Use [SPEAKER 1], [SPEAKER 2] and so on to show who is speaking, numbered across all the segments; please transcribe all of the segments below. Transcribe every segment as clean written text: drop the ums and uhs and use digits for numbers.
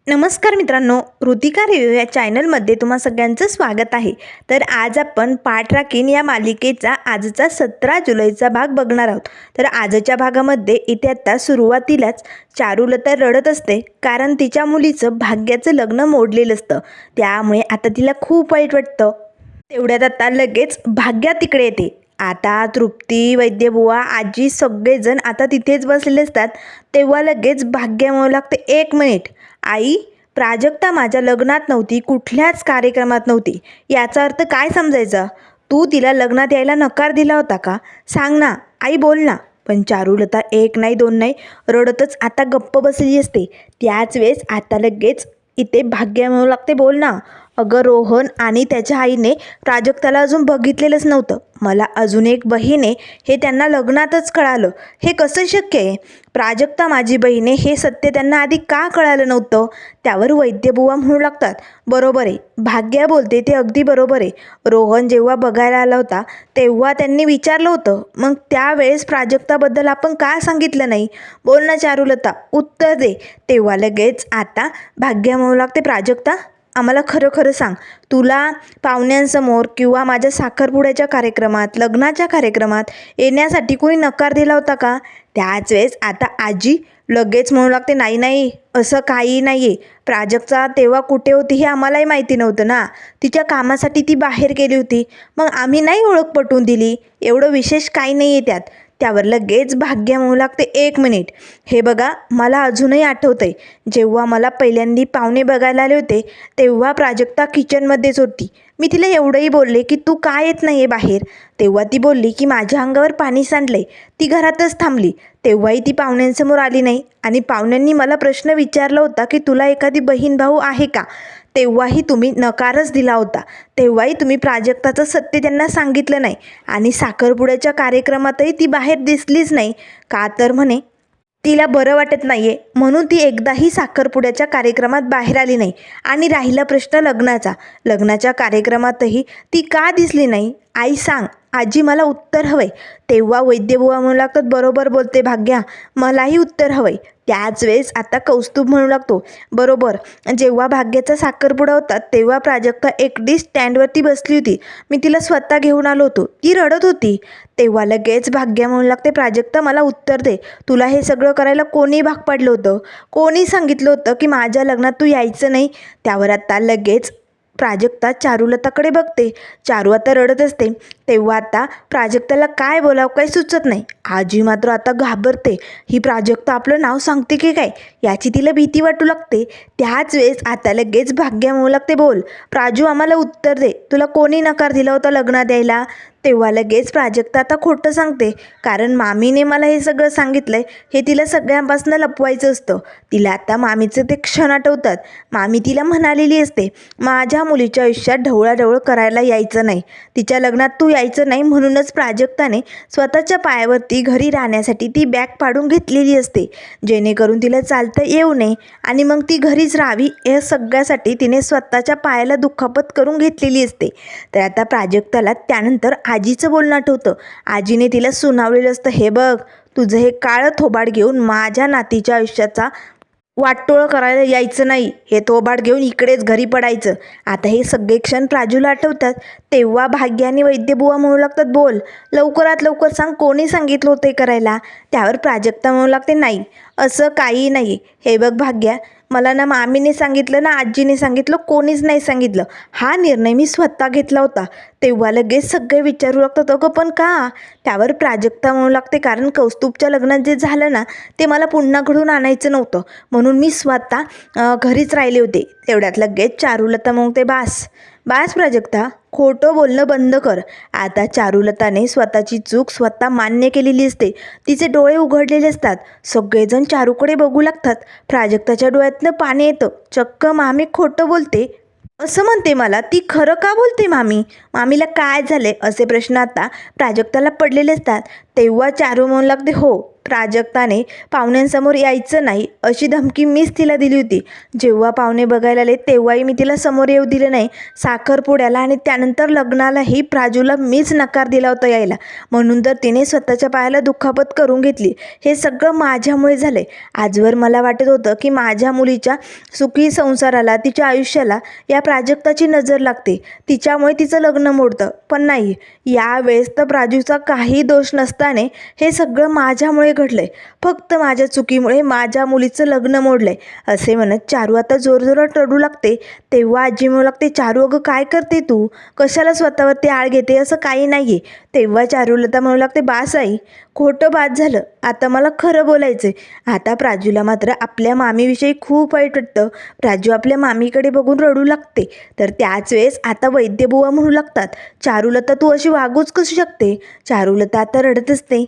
[SPEAKER 1] नमस्कार मित्रांनो, ऋतिका रिव्ह्यू या चॅनलमध्ये तुम्हा सगळ्यांचं स्वागत आहे. तर आज आपण पाठ राखीन या मालिकेचा आजचा 17 जुलैचा भाग बघणार आहोत. तर आजच्या भागामध्ये इथे आता सुरुवातीलाच चारुलता रडत असते, कारण तिच्या मुलीचं भाग्याचं लग्न मोडलेलं असतं. त्यामुळे आता तिला खूप वाईट वाटतं. तेवढ्यात आता लगेच भाग्या तिकडे येते. आता तृप्ती, वैद्यबुवा, आजी सगळेजण आता तिथेच बसलेले असतात. तेव्हा लगेच भाग्या म्हणू लागते, 1 मिनिट आई, प्राजक्ता माझ्या लग्नात नव्हती, कुठल्याच कार्यक्रमात नव्हती. याचा अर्थ काय समजायचा? तू तिला लग्नात यायला नकार दिला होता का? सांग ना आई, बोल ना. पण चारुलता 1 नाही 2 नाही रडतच आता गप्प बसली असते. त्याच वेळेस आता लगेच इथे भाग्य म्हणू लागते, बोल ना. अगं रोहन आणि त्याच्या आईने प्राजक्ताला अजून बघितलेलंच नव्हतं. मला अजून एक बहीण आहे हे त्यांना लग्नातच कळालं. हे कसं शक्य आहे? प्राजक्ता माझी बहीण आहे हे सत्य त्यांना आधी का कळालं नव्हतं? त्यावर वैद्यबुवा म्हणू लागतात, बरोबर आहे, भाग्या बोलते ते अगदी बरोबर आहे. रोहन जेव्हा बघायला आला होता तेव्हा त्यांनी विचारलं होतं, मग त्यावेळेस प्राजक्ताबद्दल आपण का सांगितलं नाही? बोल ना चारुलता, उत्तर दे. तेव्हा लगेच आता भाग्या म्हणू लागते, प्राजक्ता आम्हाला खरं खरं सांग, तुला पाहुण्यांसमोर किंवा माझ्या साखरपुड्याच्या कार्यक्रमात, लग्नाच्या कार्यक्रमात येण्यासाठी कोणी नकार दिला होता का? त्याच वेळेस आता आजी लगेच म्हणू लागते, नाही नाही, असं काही नाही आहे. प्राजक्ता तेव्हा कुठे होती हे आम्हालाही माहिती नव्हतं ना. तिच्या कामासाठी ती बाहेर गेली होती, मग आम्ही नाही ओळख पटवून दिली. एवढं विशेष काही नाही आहे त्यात. त्यावर लगेच भाग्य म्हणू लागते, 1 मिनिट, हे बघा मला अजूनही आठवतं आहे, जेव्हा मला पहिल्यांदा पाहुणे बघायला आले होते तेव्हा प्राजक्ता किचनमध्येच होती. मी तिला एवढंही बोलले की तू का येत नाही आहे बाहेर? तेव्हा ती बोलली की माझ्या अंगावर पाणी सांडलंय. ती घरातच थांबली. तेव्हाही ती पाहुण्यांसमोर आली नाही आणि पाहुण्यांनी मला प्रश्न विचारला होता की तुला एखादी बहीण भाऊ आहे का? तेव्हाही तुम्ही नकारच दिला होता. तेव्हाही तुम्ही प्राजक्ताचं सत्य त्यांना सांगितलं नाही आणि साखरपुड्याच्या कार्यक्रमातही ती बाहेर दिसलीच नाही. का तर म्हणे तिला बरं वाटत नाही आहे, म्हणून ती एकदाही साखरपुड्याच्या कार्यक्रमात बाहेर आली नाही. आणि राहिला प्रश्न लग्नाच्या कार्यक्रमातही ती का दिसली नाही? आई सांग आजी, मला उत्तर हवंय. तेव्हा वैद्यबुवा म्हणू लागतात, बरोबर बोलते भाग्या, मलाही उत्तर हवंय. त्याच वेळेस आता कौस्तुभ म्हणू लागतो, बरोबर, जेव्हा भाग्याचा साखरपुडा होता तेव्हा प्राजक्ता एकटी स्टँडवरती बसली होती. मी तिला स्वतः घेऊन आलो होतो, ती रडत होती. तेव्हा लगेच भाग्या म्हणू लागते, प्राजक्ता मला उत्तर दे, तुला हे सगळं करायला कोणी भाग पाडलं होतं? कोणी सांगितलं होतं की माझ्या लग्नात तू यायचं नाही? त्यावर आता लगेच प्राजक्ता चारुलताकडे बघते. चारू आता रडत असते. तेव्हा आता प्राजक्ताला काय बोलावं काही सुचत नाही. आजी मात्र आता घाबरते. ही प्राजक्ता आपलं नाव सांगते की काय, याची तिला भीती वाटू लागते. त्याच वेळेस आता लगेच भाग्या म्हणू लागते, बोल प्राजू, आम्हाला उत्तर दे, तुला कोणी नकार दिला होता लग्नात यायला? तेव्हा लगेच प्राजक्ता आता खोटं सांगते, कारण मामीने मला हे सगळं सांगितलंय. हे तिला सगळ्यांपासून लपवायचं असतं. तिला आता मामीचं ते क्षण आठवतात. मामी तिला म्हणालेली असते, माझ्या मुलीच्या आयुष्यात ढवळाढवळ करायला यायचं नाही, तिच्या लग्नात तू यायचं नाही. म्हणूनच प्राजक्ताने स्वतःच्या पायावरती घरी राहण्यासाठी ती बॅग पाडून घेतलेली असते, जेणेकरून तिला चालता येऊ नये आणि मग ती घरीच राहावी. या सगळ्यासाठी तिने स्वतःच्या पायाला दुखापत करून घेतलेली असते. तर आता प्राजक्ताला त्यानंतर आजीचं बोलणं आठवतं. आजीने तिला सुनावलेलं असतं, हे बघ, तुझं हे काळं थोबाड घेऊन माझ्या नातीच्या आयुष्याचा वाटोळं करायला यायचं नाही. हे थोबाड घेऊन इकडेच घरी पडायचं. आता हे सगळे क्षण प्राजूला आठवतात. तेव्हा भाग्य आणि वैद्यबुवा म्हणू लागतात, बोल लवकरात लवकर सांग, कोणी सांगितलं होतं हे करायला? त्यावर प्राजक्ता म्हणू लागते, नाही असं काही नाही. हे बघ भाग्या, मला ना मामीने सांगितलं ना आजीने सांगितलं, कोणीच नाही सांगितलं. हा निर्णय मी स्वतः घेतला होता. तेव्हा लगेच सगळे विचारू लागतात, अगं पण का? त्यावर प्राजक्ता म्हणू लागते, कारण कौस्तुभच्या लग्नात जे झालं ना ते मला पुन्हा घडून आणायचं नव्हतं, म्हणून मी स्वतः घरीच राहिले होते. तेवढ्यात लगेच चारुलता म्हणते, बास बास प्राजक्ता, खोटं बोलणं बंद कर. आता चारुलताने स्वतःची चूक स्वतः मान्य केलेली असते. तिचे डोळे उघडलेले असतात. सगळेजण चारूकडे बघू लागतात. प्राजक्ताच्या डोळ्यातनं पाणी येतं. चक्क मामी खोटं बोलते असं म्हणते मला, ती खरं का बोलते मामी? मामीला काय झाले? असे प्रश्न आता प्राजक्ताला पडलेले असतात. तेव्हा चारू म्हणू लागते, हो प्राजक्ताने पाहुण्यांसमोर यायचं नाही अशी धमकी मीच तिला दिली होती. जेव्हा पाहुणे बघायला आले तेव्हाही मी तिला समोर येऊ दिलं नाही. साखरपुड्याला आणि त्यानंतर लग्नालाही प्राजूला मीच नकार दिला होता यायला. म्हणून तर तिने स्वतःच्या पायाला दुखापत करून घेतली. हे सगळं माझ्यामुळे झालंय. आजवर मला वाटत होतं की माझ्या मुलीच्या सुखी संसाराला, तिच्या आयुष्याला या प्राजक्ताची नजर लागते, तिच्यामुळे तिचं लग्न मोडतं. पण नाही, यावेळेस तर प्राजूचा काही दोष नसताना हे सगळं माझ्यामुळे घडलंय. फक्त माझ्या चुकीमुळे माझ्या मुलीचं लग्न मोडलंय असे म्हणत चारू आता जोरजोरात रडू लागते. तेव्हा आजी म्हणू लागते, चारू अगं काय करते तू, कशाला स्वतःवरती आळ घेते, असं काही नाही आहे. तेव्हा चारुलता म्हणू लागते, बास आई, खोटं बाद झालं, आता मला खरं बोलायचं आहे. आता प्राजूला मात्र आपल्या मामीविषयी खूप वाईट वाटतं. प्राजू आपल्या मामीकडे बघून रडू लागते. तर त्याच वेळेस आता वैद्यबुवा म्हणू लागतात, चारुलता तू अशी वागूच कशी शकते. चारुलता आता रडत असते.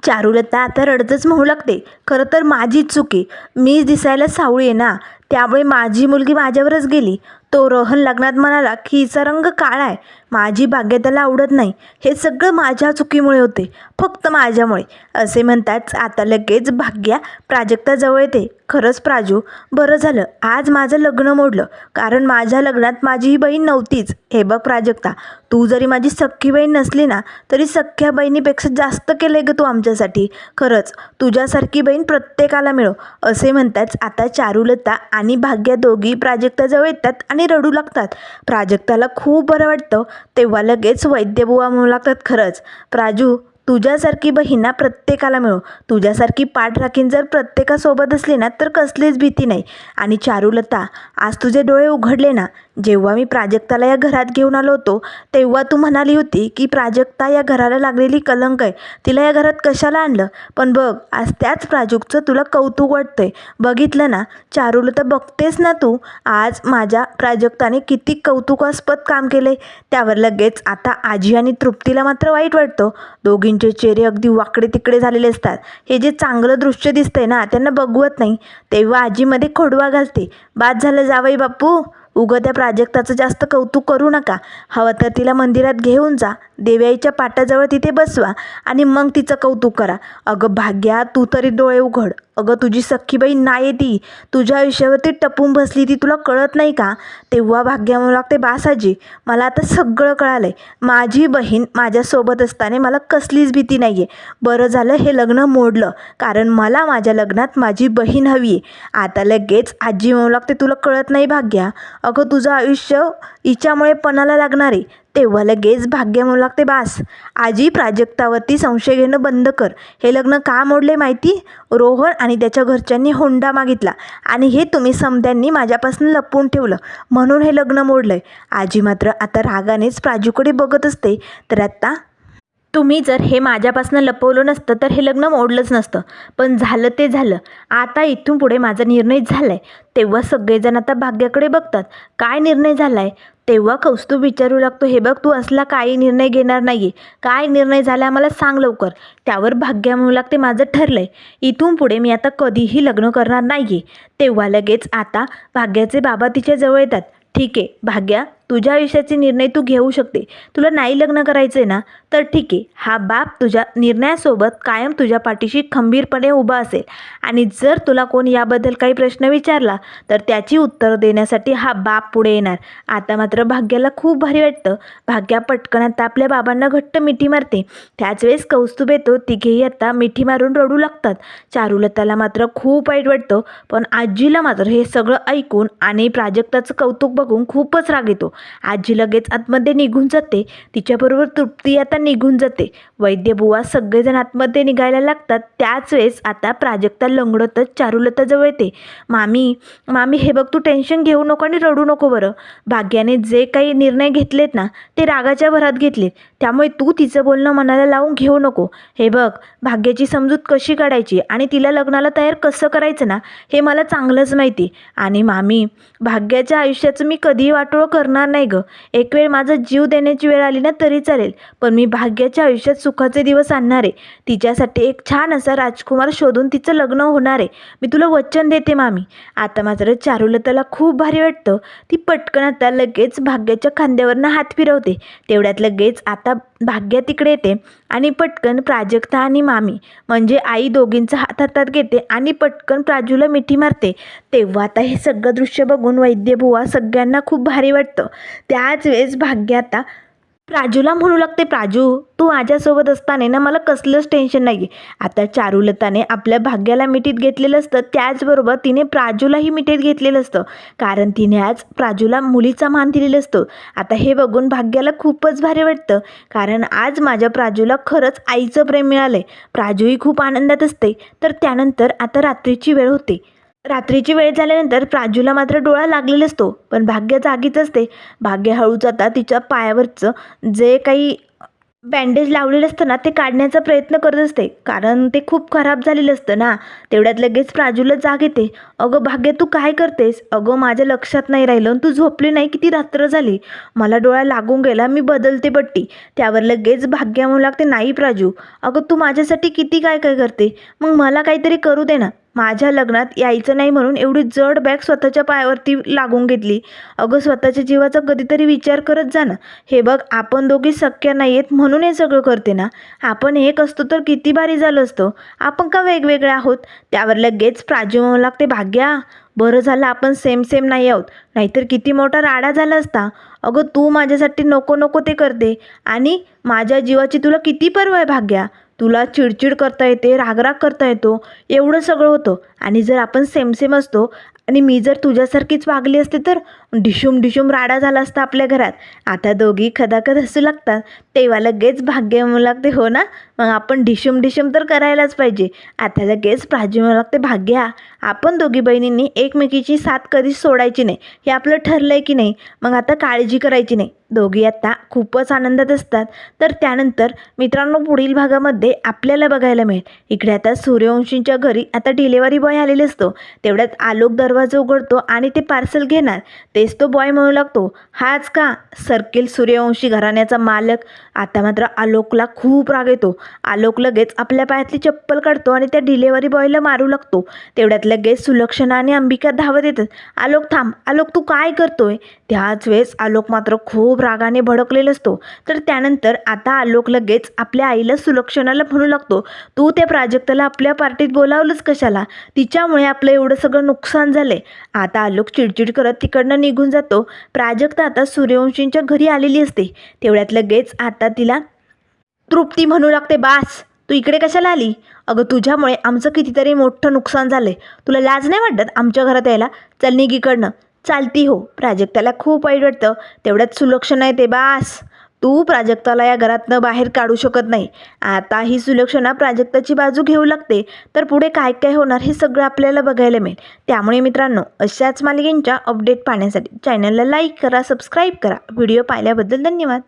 [SPEAKER 1] चारुलता आता रडतच म्हणू लागते, खरं तर माझीच चुकी, मीच दिसायला सावळी आहे ना, त्यामुळे माझी मुलगी माझ्यावरच गेली. तो रोहन लग्नात म्हणाला की हिचा रंग काळा आहे, माझी भाग्य त्याला आवडत नाही. हे सगळं माझ्या चुकीमुळे होते, फक्त माझ्यामुळे असे म्हणताच आता लगेच भाग्या प्राजक्ताजवळ येते. खरंच प्राजू, बरं झालं आज माझं लग्न मोडलं, कारण माझ्या लग्नात माझी ही बहीण नव्हतीच. हे बघ प्राजक्ता, तू जरी माझी सख्खी बहीण नसली ना तरी सख्ख्या बहिणीपेक्षा जास्त केलंय ग तू आमच्यासाठी. खरंच तुझ्यासारखी बहीण प्रत्येकाला मिळो. असे म्हणताच आता चारुलता आणि भाग्या दोघी प्राजक्ताजवळ येतात आणि रडू लागतात. प्राजक्ताला खूप बरं वाटतं. तेव्हा लगेच वैद्यबुवा म्हणू लागतात, खरंच प्राजू, तुझ्यासारखी बहीण ना प्रत्येकाला मिळो. तुझ्यासारखी पाठराखीण जर प्रत्येकासोबत असली ना तर कसलीच भीती नाही. आणि चारुलता, आज तुझे डोळे उघडले ना. जेव्हा मी प्राजक्ताला या घरात घेऊन आलो होतो तेव्हा तू म्हणाली होती की प्राजक्ता या घराला लागलेली कलंक आहे, तिला या घरात कशाला आणलं. पण बघ, आज त्याच प्राजूकचं तुला कौतुक वाटतंय. बघितलं ना चारुलता, बघतेस ना तू, आज माझ्या प्राजक्ताने किती कौतुकास्पद काम केले. त्यावर लगेच आता आजी आणि तृप्तीला मात्र वाईट वाटतं. दोघींचे चेहरे अगदी वाकडे तिकडे झालेले असतात. हे जे चांगलं दृश्य दिसतंय ना त्यांना बघवत नाही. तेव्हा आजीमध्ये खोडवा घालते, बाद झालं जावई बापू, उगं त्या प्राजक्ताचं जास्त कौतुक करू नका. हवं तर तिला मंदिरात घेऊन जा, देव्याईच्या पाटाजवळ तिथे बसवा आणि मग तिचं कौतुक करा. अगं भाग्या, तू तरी डोळे उघड. अगं तुझी सख्खी बहीण नाही ती, तुझ्या आयुष्यावरती टपून बसली ती, तुला कळत नाही का. तेव्हा भाग्या म्हणू लागते, बासाजी, मला आता सगळं कळालंय. माझी बहीण माझ्यासोबत असताना मला कसलीच भीती नाही आहे. बरं झालं हे लग्न मोडलं, कारण मला माझ्या लग्नात माझी बहीण हवी आहे. आता लगेच आजी म्हणू लागते, तुला कळत नाही भाग्या, अगं तुझं आयुष्य हिच्यामुळे पणाला लागणार आहे. तेव्हा लगेच भाग्य म्हणू लागते, बास आजी, प्राजक्तावरती संशय घेणं बंद कर. हे लग्न का मोडले माहिती, रोहन आणि त्याच्या घरच्यांनी हुंडा मागितला आणि हे तुम्ही समध्यांनी माझ्यापासून लपवून ठेवलं, म्हणून हे लग्न मोडलंय. आजी मात्र आता रागानेच प्राजूकडे बघत असते. तर आता तुम्ही जर हे माझ्यापासून लपवलं नसतं तर हे लग्न मोडलंच नसतं. पण झालं ते झालं, आता इथून पुढे माझा निर्णय झाला आहे. तेव्हा सगळेजण आता भाग्याकडे बघतात, काय निर्णय झाला आहे. तेव्हा कौस्तुभ विचारू लागतो, हे बघ तू असला काही निर्णय घेणार नाही आहे, काय निर्णय झाला मला सांग लवकर. त्यावर भाग्या म्हणू लागते, माझं ठरलं आहे, इथून पुढे मी आता कधीही लग्न करणार नाही आहे. तेव्हा लगेच आता भाग्याचे बाबा तिच्या जवळ येतात. ठीक आहे भाग्या, तुझ्या आयुष्याचे निर्णय तू घेऊ शकते. तुला नाही लग्न करायचं आहे ना तर ठीक आहे, हा बाप तुझ्या निर्णयासोबत कायम तुझ्या पाठीशी खंबीरपणे उभा असेल. आणि जर तुला कोण याबद्दल काही प्रश्न विचारला तर त्याची उत्तरं देण्यासाठी हा बाप पुढे येणार. आता मात्र भाग्याला खूप भारी वाटतं. भाग्या पटकन आता आपल्या बाबांना घट्ट मिठी मारते. त्याच वेळेस कौस्तुभ येतो. तिघेही आता मिठी मारून रडू लागतात. चारुलताला मात्र खूप वाईट वाटतं, पण आजीला मात्र हे सगळं ऐकून आणि प्राजक्ताचं कौतुक बघून खूपच राग येतो. आजी लगेच आतमध्ये निघून जाते. तिच्याबरोबर तृप्ती आता निघून जाते. वैद्यबुवा सगळेजण आतमध्ये निघायला लागतात. त्याच वेळेस आता प्राजक्ता लंगडतच चारुलताजवळ येते. मामी, मामी, हे बघ तू टेन्शन घेऊ नको आणि रडू नको बरं. भाग्याने जे काही निर्णय घेतलेत ना ते रागाच्या भरात घेतलेत, त्यामुळे तू तिचं बोलणं मनाला लावून घेऊ नको. हे बघ, भाग्याची समजूत कशी काढायची आणि तिला लग्नाला तयार कसं करायचं ना हे मला चांगलंच माहिती. आणि मामी, भाग्याच्या आयुष्याचं मी कधीही वाटोळं करणार नाही गं. एक वेळ माझा जीव देण्याची वेळ आली ना तरी चालेल, पण मी भाग्याच्या आयुष्यात सुखाचे दिवस आणणार आहे. तिच्यासाठी एक छान असा राजकुमार शोधून तिचं लग्न होणार आहे, मी तुला वचन देते मामी. आता मात्र चारुलताला खूप भारी वाटतं. ती पटकन आता लगेच भाग्याच्या खांद्यावरनं हात फिरवते. तेवढ्यात लगेच आता भाग्या तिकडे येते आणि पटकन प्राजक्ता आणि मामी म्हणजे आई दोघींचा हात हातात घेते आणि पटकन प्राजूला मिठी मारते. तेव्हा आता हे सगळं दृश्य बघून वैद्यबुवा सगळ्यांना खूप भारी वाटतं. त्याच वेळेस भाग्या आता प्राजूला म्हणू लागते, प्राजू तू माझ्यासोबत असताना ना मला कसलंच टेन्शन नाही आहे. आता चारुलताने आपल्या भाग्याला मिठीत घेतलेलं असतं, त्याचबरोबर तिने प्राजूलाही मिठीत घेतलेलं असतं, कारण तिने आज प्राजूला मुलीचा मान दिलेला असतो. आता हे बघून भाग्याला खूपच भारी वाटतं, कारण आज माझ्या प्राजूला खरंच आईचं प्रेम मिळालं आहे. प्राजूही खूप आनंदात असते. तर त्यानंतर आता रात्रीची वेळ होते. रात्रीची वेळ झाल्यानंतर प्राजूला मात्र डोळा लागलेला असतो, पण भाग्य जागीच असते. भाग्य हळूच आता तिच्या पायावरचं जे काही बँडेज लावलेलं असतं ना ते काढण्याचा प्रयत्न करत असते, कारण ते खूप खराब झालेलं असतं ना. तेवढ्यात लगेच प्राजूला जाग येते. अगं भाग्य तू काय करतेस? अगं माझ्या लक्षात नाही राहिलं, तू झोपली नाही, किती रात्र झाली, मला डोळा लागून गेला, मी बदलते पट्टी. त्यावर लगेच भाग्य म्हणू लागते, नाही प्राजू, अगं तू माझ्यासाठी किती काय काय करते, मग मला काहीतरी करू दे ना. माझ्या लग्नात यायचं नाही म्हणून एवढी जड बॅग स्वतःच्या पायावरती लागून घेतली. अगं स्वतःच्या जीवाचा कधीतरी विचार करत जा ना. हे बघ आपण दोघी सख्या नाही आहेत म्हणून हे सगळं करते ना. आपण एक असतो तर किती भारी झालं असतं. आपण का वेगवेगळे आहोत? त्यावर लगेच प्राजू म्हणू लागते, भाग्या बरं झालं आपण सेम सेम नाही आहोत, नाहीतर किती मोठा राडा झाला असता. अगं तू माझ्यासाठी नको नको ते करते आणि माझ्या जीवाची तुला किती पर्वा आहे भाग्या. तुला चिडचिड करता येते, रागराग करता येतो, एवढं सगळं होतं. आणि जर आपण सेम सेम असतो आणि मी जर तुझ्यासारखीच वागली असते तर डिशूम डिशूम राडा झाला असता आपल्या घरात. आता दोघी खदाखद हसू लागतात. तेव्हा लगेच भाग्य म्हणू लागते, हो ना, मग आपण डिशूम डिशूम तर करायलाच पाहिजे. आता लगेच प्राजू म्हणू लागते, भाग्या आपण दोघी बहिणींनी एकमेकीची साथ कधीच सोडायची नाही, हे आपलं ठरलं आहे की नाही, मग आता काळजी करायची नाही. दोघी आता खूपच आनंदात असतात. तर त्यानंतर मित्रांनो पुढील भागामध्ये आपल्याला बघायला मिळेल, इकडे आता सूर्यवंशींच्या घरी आता डिलेवरी बॉय आलेले असतो. तेवढ्यात आलोक दरवाजा उघडतो आणि ते पार्सल घेणार. तेच तो बॉय म्हणू लागतो, हाच का सर्किल सूर्यवंशी घराण्याचा मालक. आता मात्र आलोकला खूप राग येतो. आलोक लगेच आपल्या पायातली चप्पल काढतो आणि त्या डिलेवरी बॉयला मारू लागतो. तेवढ्यात लगेच सुलक्षणा आणि अंबिका धावत येतात. आलोक थांब, आलोक तू काय करतोय? त्याच वेळेस आलोक मात्र खूप रागाने भडकलेला असतो. तर त्यानंतर आता आलोक लगेच आपल्या आईला सुलक्षणाला म्हणू लागतो, तू त्या प्राजक्ताला आपल्या पार्टीत बोलावलंच कशाला? तिच्यामुळे आपलं एवढं सगळं नुकसान झालंय. आता आलोक चिडचिड करत तिकडनं निघून जातो. प्राजक्ता आता सूर्यवंशींच्या घरी आलेली असते. तेवढ्यात लगेच आता तिला तृप्ती म्हणू लागते, बास तू इकडे कशाला आली? अगं तुझ्यामुळे आमचं कितीतरी मोठं नुकसान झालंय, तुला लाज नाही वाटत आमच्या घरात यायला? चल निघ इकडनं. चालती हो. प्राजक्ताला खूप वाईट वाटतं. तेवढ्यात सुलक्षणा येते, बास तू प्राजक्ताला या घरातनं बाहेर काढू शकत नाही. आता ही सुलक्षणा प्राजक्ताची बाजू घेऊ लागते. तर पुढे काय काय होणार हे सगळं आपल्याला बघायला मिळेल. त्यामुळे मित्रांनो अशाच मालिकेंच्या अपडेट पाहण्यासाठी चॅनलला लाईक करा, सबस्क्राईब करा. व्हिडिओ पाहिल्याबद्दल धन्यवाद.